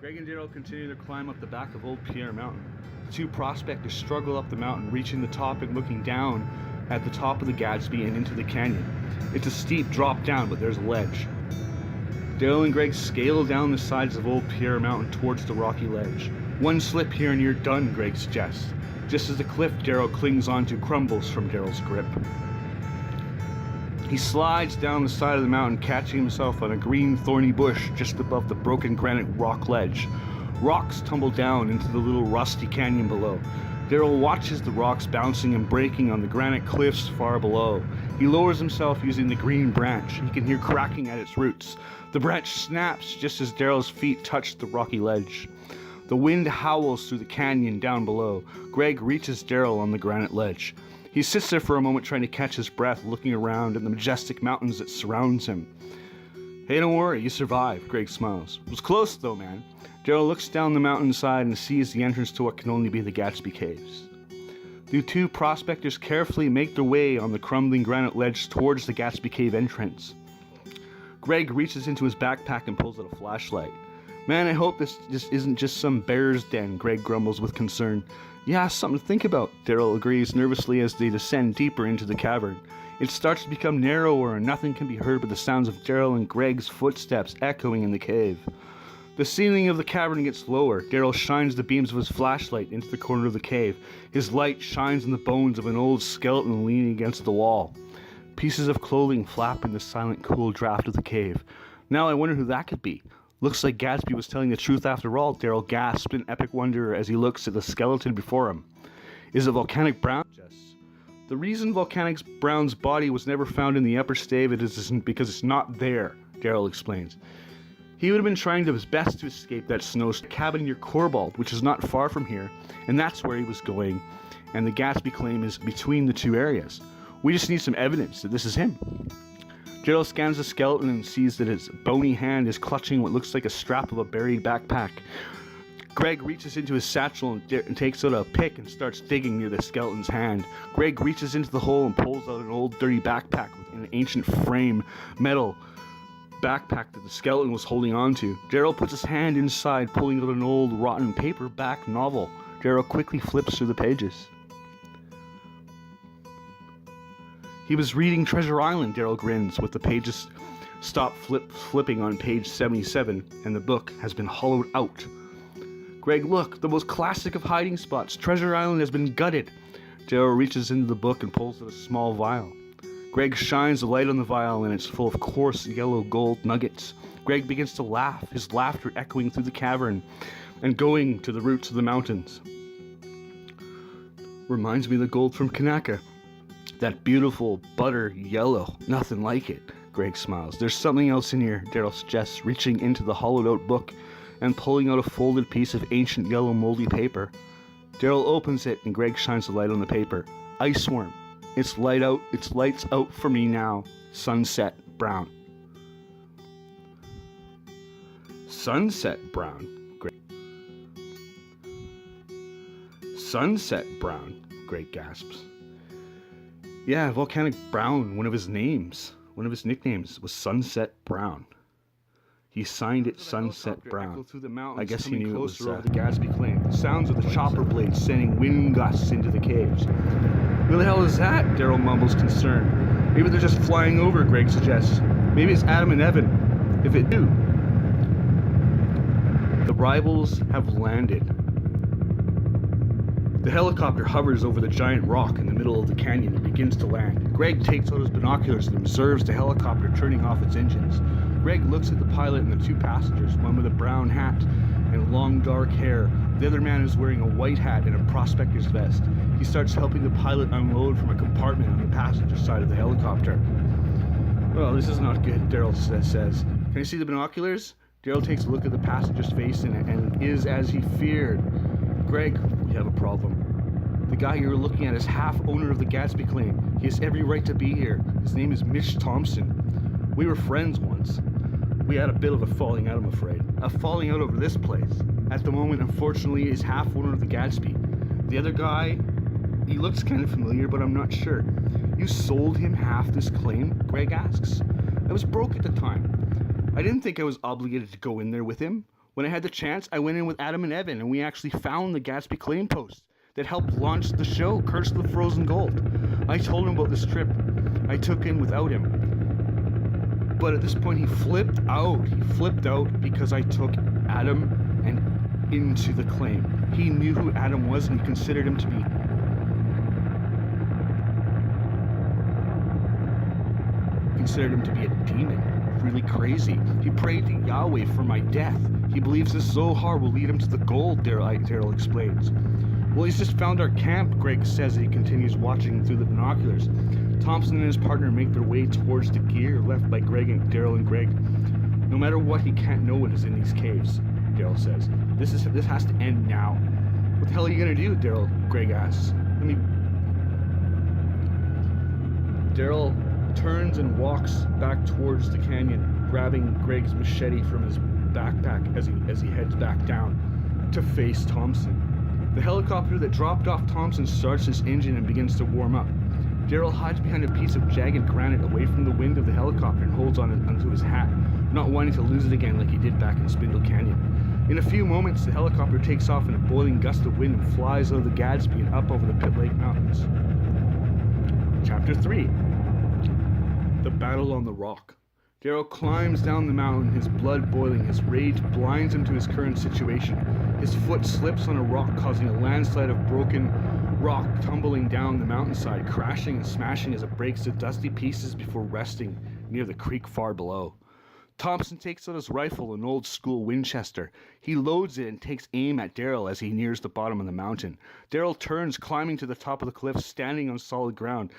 Greg and Daryl continue their climb up the back of Old Pierre Mountain. The two prospectors struggle up the mountain, reaching the top and looking down at the top of the Gadsby and into the canyon. It's a steep drop down, but there's a ledge. Daryl and Greg scale down the sides of Old Pierre Mountain towards the rocky ledge. One slip here and you're done, Greg suggests. Just as the cliff Daryl clings onto crumbles from Daryl's grip. He slides down the side of the mountain, catching himself on a green thorny bush just above the broken granite rock ledge. Rocks tumble down into the little rusty canyon below. Daryl watches the rocks bouncing and breaking on the granite cliffs far below. He lowers himself using the green branch. He can hear cracking at its roots. The branch snaps just as Daryl's feet touch the rocky ledge. The wind howls through the canyon down below. Greg reaches Daryl on the granite ledge. He sits there for a moment trying to catch his breath, looking around at the majestic mountains that surrounds him. Hey, don't worry, you survived, Greg smiles. It was close though, man. Daryl looks down the mountainside and sees the entrance to what can only be the Gadsby Caves. The two prospectors carefully make their way on the crumbling granite ledge towards the Gadsby Cave entrance. Greg reaches into his backpack and pulls out a flashlight. Man, I hope this isn't just some bear's den, Greg grumbles with concern. Yeah, something to think about, Daryl agrees nervously as they descend deeper into the cavern. It starts to become narrower and nothing can be heard but the sounds of Daryl and Greg's footsteps echoing in the cave. The ceiling of the cavern gets lower. Daryl shines the beams of his flashlight into the corner of the cave. His light shines on the bones of an old skeleton leaning against the wall. Pieces of clothing flap in the silent, cool draft of the cave. Now I wonder who that could be. Looks like Gadsby was telling the truth after all, Daryl gasped in epic wonder as he looks at the skeleton before him. Is it Volcanic Brown? Yes. The reason Volcanic Brown's body was never found in the upper stave isn't because it's not there, Daryl explains. He would have been trying his best to escape that snow cabin near Corbould, which is not far from here, and that's where he was going, and the Gadsby claim is between the two areas. We just need some evidence that this is him. Daryl scans the skeleton and sees that his bony hand is clutching what looks like a strap of a buried backpack. Greg reaches into his satchel and takes out a pick and starts digging near the skeleton's hand. Greg reaches into the hole and pulls out an old dirty backpack with an ancient frame metal backpack that the skeleton was holding onto. Daryl puts his hand inside, pulling out an old rotten paperback novel. Daryl quickly flips through the pages. He was reading Treasure Island, Daryl grins, with the pages flipping on page 77, and the book has been hollowed out. Greg, look, the most classic of hiding spots. Treasure Island has been gutted. Daryl reaches into the book and pulls out a small vial. Greg shines the light on the vial and it's full of coarse yellow gold nuggets. Greg begins to laugh, his laughter echoing through the cavern and going to the roots of the mountains. Reminds me of the gold from Kanaka. That beautiful butter yellow, nothing like it. Greg smiles. There's something else in here, Daryl suggests, reaching into the hollowed out book and pulling out a folded piece of ancient yellow moldy paper. Daryl opens it and Greg shines the light on the paper. Iceworm. It's lights out for me now. Sunset Brown. Sunset Brown. Greg. Sunset Brown, Greg gasps. Yeah, Volcanic Brown, one of his nicknames was Sunset Brown. He signed it Sunset Brown. I guess he knew it was the Gadsby claim. The sounds of the chopper blades sending wind gusts into the caves. Who the hell is that? Daryl mumbles concerned. Maybe they're just flying over, Greg suggests. Maybe it's Adam and Evan. If it do. The rivals have landed. The helicopter hovers over the giant rock in the middle of the canyon and begins to land. Greg takes out his binoculars and observes the helicopter turning off its engines. Greg looks at the pilot and the two passengers, one with a brown hat and long dark hair. The other man is wearing a white hat and a prospector's vest. He starts helping the pilot unload from a compartment on the passenger side of the helicopter. Well, this is not good, Daryl says. Can I see the binoculars? Daryl takes a look at the passenger's face and is as he feared. Greg, we have a problem. The guy you're looking at is half owner of the Gadsby claim. He has every right to be here. His name is Mitch Thompson. We were friends once. We had a bit of a falling out, I'm afraid. A falling out over this place. At the moment, unfortunately, he's half owner of the Gadsby. The other guy, he looks kind of familiar, but I'm not sure. You sold him half this claim? Greg asks. I was broke at the time. I didn't think I was obligated to go in there with him. When I had the chance, I went in with Adam and Evan, and we actually found the Gatsby claim post that helped launch the show, Curse of the Frozen Gold. I told him about this trip I took in without him. But at this point, he flipped out. He flipped out because I took Adam and into the claim. He knew who Adam was, and he considered him to be a demon. Really crazy. He prayed to Yahweh for my death. He believes this Zohar will lead him to the gold, Daryl explains. Well, he's just found our camp, Greg says as he continues watching through the binoculars. Thompson and his partner make their way towards the gear left by Daryl and Greg. No matter what, he can't know what is in these caves, Daryl says. This has to end now. What the hell are you gonna do, Greg asks. Daryl turns and walks back towards the canyon, grabbing Greg's machete from his backpack as he heads back down to face Thompson. The helicopter that dropped off Thompson starts its engine and begins to warm up. Daryl hides behind a piece of jagged granite away from the wind of the helicopter and holds onto his hat, not wanting to lose it again like he did back in Spindle Canyon. In a few moments, the helicopter takes off in a boiling gust of wind and flies out of the Gadsby and up over the Pitt Lake Mountains. Chapter 3. The Battle on the Rock. Daryl climbs down the mountain, his blood boiling. His rage blinds him to his current situation. His foot slips on a rock, causing a landslide of broken rock tumbling down the mountainside, crashing and smashing as it breaks to dusty pieces before resting near the creek far below. Thompson takes out his rifle, an old-school Winchester. He loads it and takes aim at Daryl as he nears the bottom of the mountain. Daryl turns, climbing to the top of the cliff, standing on solid ground.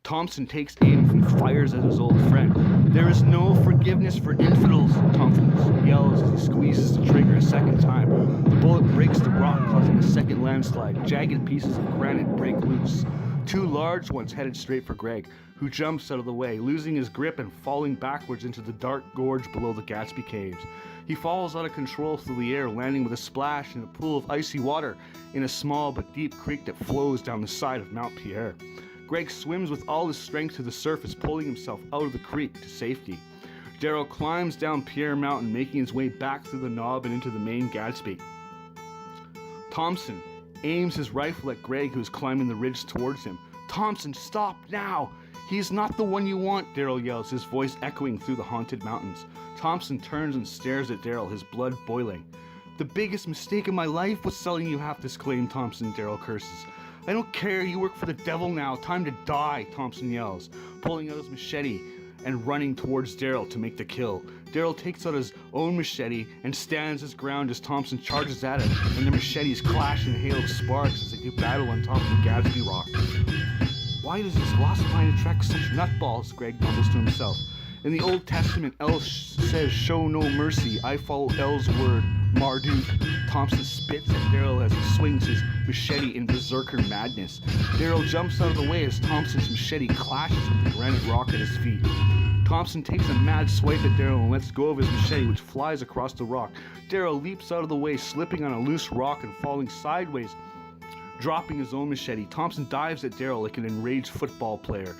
Thompson takes aim and fires at his old friend. There is no forgiveness for infidels, Thompson yells as he squeezes the trigger a second time. The bullet breaks the rock, causing a second landslide. Jagged pieces of granite break loose. Two large ones headed straight for Greg, who jumps out of the way, losing his grip and falling backwards into the dark gorge below the Gatsby caves. He falls out of control through the air, landing with a splash in a pool of icy water in a small but deep creek that flows down the side of Mount Pierre. Greg swims with all his strength to the surface, pulling himself out of the creek to safety. Daryl climbs down Pierre Mountain, making his way back through the knob and into the main Gadsby. Thompson aims his rifle at Greg, who is climbing the ridge towards him. Thompson, stop now! He is not the one you want, Daryl yells, his voice echoing through the haunted mountains. Thompson turns and stares at Daryl, his blood boiling. The biggest mistake of my life was selling you half this claim, Thompson, Daryl curses. I don't care, you work for the devil now, time to die, Thompson yells, pulling out his machete and running towards Daryl to make the kill. Daryl takes out his own machete and stands his ground as Thompson charges at him, and the machetes clash in a hail of sparks as they do battle on top of the Gadsby rock. Why does this lost mine attract such nutballs? Greg mumbles to himself. In the Old Testament, El says, show no mercy. I follow El's word, Marduk. Thompson spits at Daryl as he swings his machete in berserker madness. Daryl jumps out of the way as Thompson's machete clashes with the granite rock at his feet. Thompson takes a mad swipe at Daryl and lets go of his machete, which flies across the rock. Daryl leaps out of the way, slipping on a loose rock and falling sideways, dropping his own machete. Thompson dives at Daryl like an enraged football player,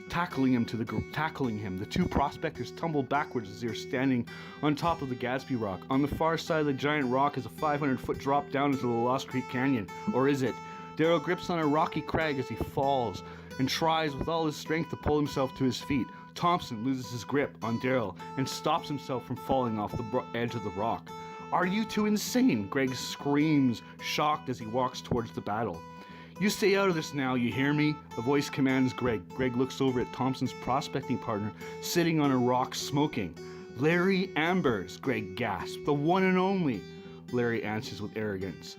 tackling him. The two prospectors tumble backwards as they are standing on top of the Gadsby rock. On the far side of the giant rock is a 500-foot drop down into the Lost Creek Canyon. Or is it? Daryl grips on a rocky crag as he falls and tries with all his strength to pull himself to his feet. Thompson loses his grip on Daryl and stops himself from falling off the edge of the rock. Are you two insane? Greg screams, shocked as he walks towards the battle. You stay out of this now, you hear me? A voice commands Greg. Greg looks over at Thompson's prospecting partner, sitting on a rock smoking. Larry Ambers, Greg gasps. The one and only, Larry answers with arrogance.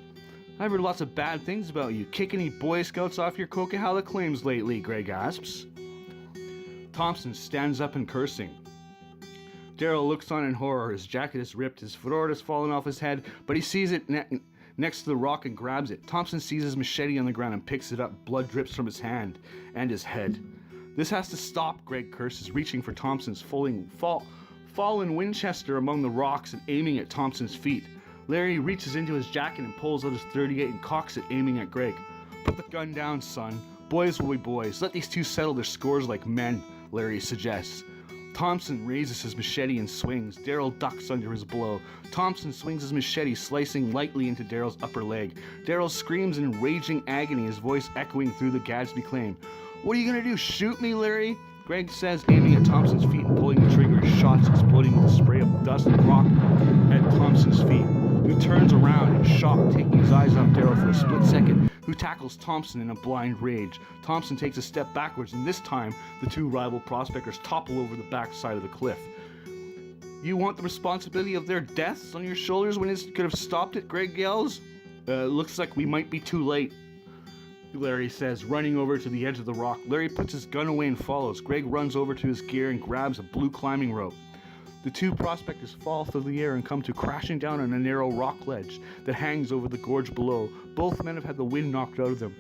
I've heard lots of bad things about you. Kick any Boy Scouts off your Coquihalla claims lately, Greg asks. Thompson stands up and cursing. Daryl looks on in horror. His jacket is ripped, his fedora has fallen off his head, but he sees it next to the rock and grabs it. Thompson sees his machete on the ground and picks it up. Blood drips from his hand and his head. This has to stop, Greg curses, reaching for Thompson's fallen Winchester among the rocks and aiming at Thompson's feet. Larry reaches into his jacket and pulls out his .38 and cocks it, aiming at Greg. Put the gun down, son. Boys will be boys. Let these two settle their scores like men, Larry suggests. Thompson raises his machete and swings. Daryl ducks under his blow. Thompson swings his machete, slicing lightly into Daryl's upper leg. Daryl screams in raging agony, his voice echoing through the Gadsby claim. "What are you gonna do, shoot me, Larry?" Greg says, aiming at Thompson's feet and pulling the trigger, his shots exploding with a spray of dust and rock at Thompson's feet. Who turns around in shock, taking his eyes off Daryl for a split second, who tackles Thompson in a blind rage. Thompson takes a step backwards, and this time, the two rival prospectors topple over the backside of the cliff. "You want the responsibility of their deaths on your shoulders when it could have stopped it?" Greg yells. "Looks like we might be too late," Larry says, running over to the edge of the rock. Larry puts his gun away and follows. Greg runs over to his gear and grabs a blue climbing rope. The two prospectors fall through the air and come to crashing down on a narrow rock ledge that hangs over the gorge below. Both men have had the wind knocked out of them.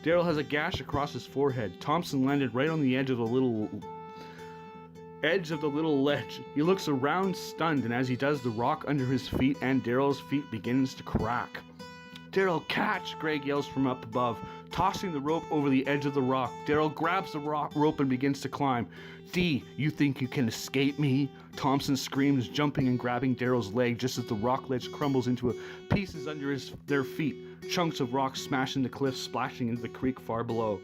Daryl has a gash across his forehead. Thompson landed right on the edge of the little ledge. He looks around stunned, and as he does, the rock under his feet and Daryl's feet begins to crack. "Daryl, catch!" Greg yells from up above, tossing the rope over the edge of the rock. Daryl grabs the rope and begins to climb. "D, you think you can escape me?" Thompson screams, jumping and grabbing Daryl's leg just as the rock ledge crumbles into pieces under their feet. Chunks of rock smash into the cliff, splashing into the creek far below.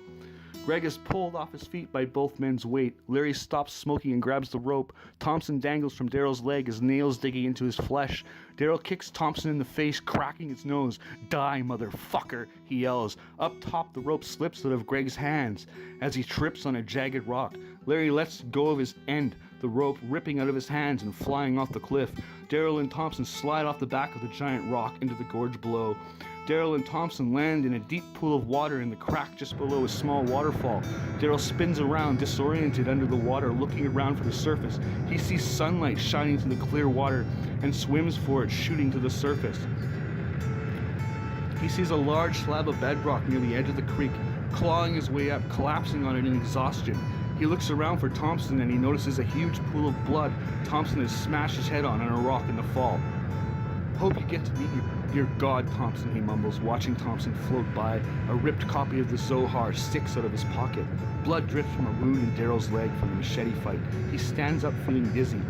Greg is pulled off his feet by both men's weight. Larry stops smoking and grabs the rope. Thompson dangles from Daryl's leg, his nails digging into his flesh. Daryl kicks Thompson in the face, cracking his nose. "Die, motherfucker," he yells. Up top, the rope slips out of Greg's hands as he trips on a jagged rock. Larry lets go of his end, the rope ripping out of his hands and flying off the cliff. Daryl and Thompson slide off the back of the giant rock into the gorge below. Daryl and Thompson land in a deep pool of water in the crack just below a small waterfall. Daryl spins around, disoriented under the water, looking around for the surface. He sees sunlight shining through the clear water and swims for it, shooting to the surface. He sees a large slab of bedrock near the edge of the creek, clawing his way up, collapsing on it in exhaustion. He looks around for Thompson and he notices a huge pool of blood Thompson has smashed his head on a rock in the fall. "Hope you get to meet your god, Thompson," he mumbles, watching Thompson float by. A ripped copy of the Zohar sticks out of his pocket. Blood drips from a wound in Daryl's leg from the machete fight. He stands up feeling dizzy.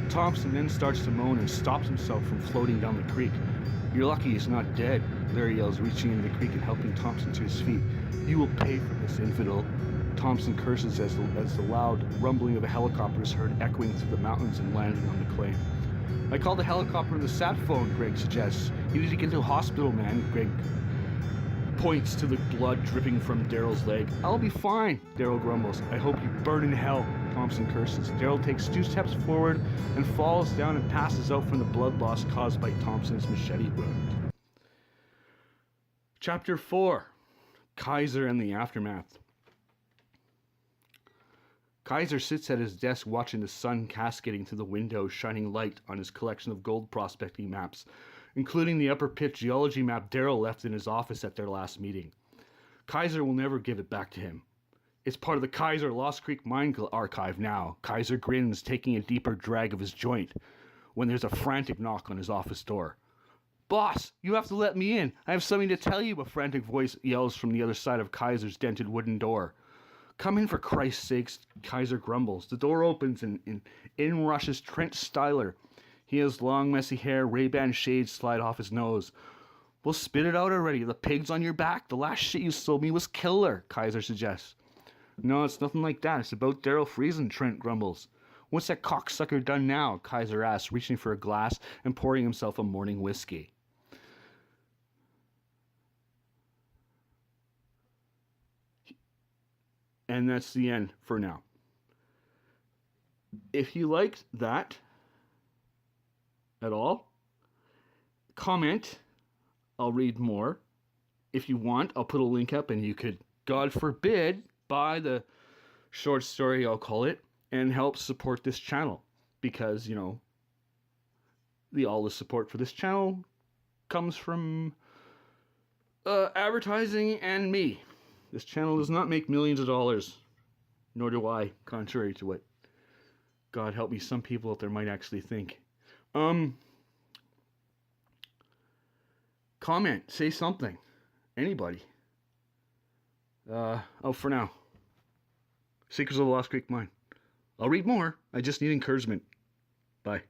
Thompson then starts to moan and stops himself from floating down the creek. "You're lucky he's not dead," Larry yells, reaching into the creek and helping Thompson to his feet. "You will pay for this, infidel." Thompson curses as the loud rumbling of a helicopter is heard echoing through the mountains and landing on the claim. "I called the helicopter on the sat phone," Greg suggests. "You need to get to a hospital, man." Greg points to the blood dripping from Daryl's leg. "I'll be fine," Daryl grumbles. "I hope you burn in hell," Thompson curses. Daryl takes 2 steps forward and falls down and passes out from the blood loss caused by Thompson's machete wound. Chapter 4. Kaiser and the Aftermath. Kaiser sits at his desk watching the sun cascading through the window, shining light on his collection of gold prospecting maps, including the upper pit geology map Daryl left in his office at their last meeting. Kaiser will never give it back to him. It's part of the Kaiser Lost Creek Mine Archive now. Kaiser grins, taking a deeper drag of his joint, when there's a frantic knock on his office door. "Boss, you have to let me in. I have something to tell you," a frantic voice yells from the other side of Kaiser's dented wooden door. "Come in, for Christ's sakes," Kaiser grumbles. The door opens and in rushes Trent Styler. He has long, messy hair, Ray-Ban shades slide off his nose. "Well, spit it out already. The pig's on your back. The last shit you sold me was killer," Kaiser suggests. "No, it's nothing like that. It's about Daryl Friesen," Trent grumbles. "What's that cocksucker done now?" Kaiser asks, reaching for a glass and pouring himself a morning whiskey. And that's the end for now. If you liked that at all, comment. I'll read more. If you want, I'll put a link up and you could, God forbid, buy the short story, I'll call it, and help support this channel. Because, all the support for this channel comes from advertising and me. This channel does not make millions of dollars, nor do I, contrary to what, God help me, some people out there might actually think. Comment, say something, anybody. For now, Secrets of the Lost Creek Mine. I'll read more. I just need encouragement. Bye.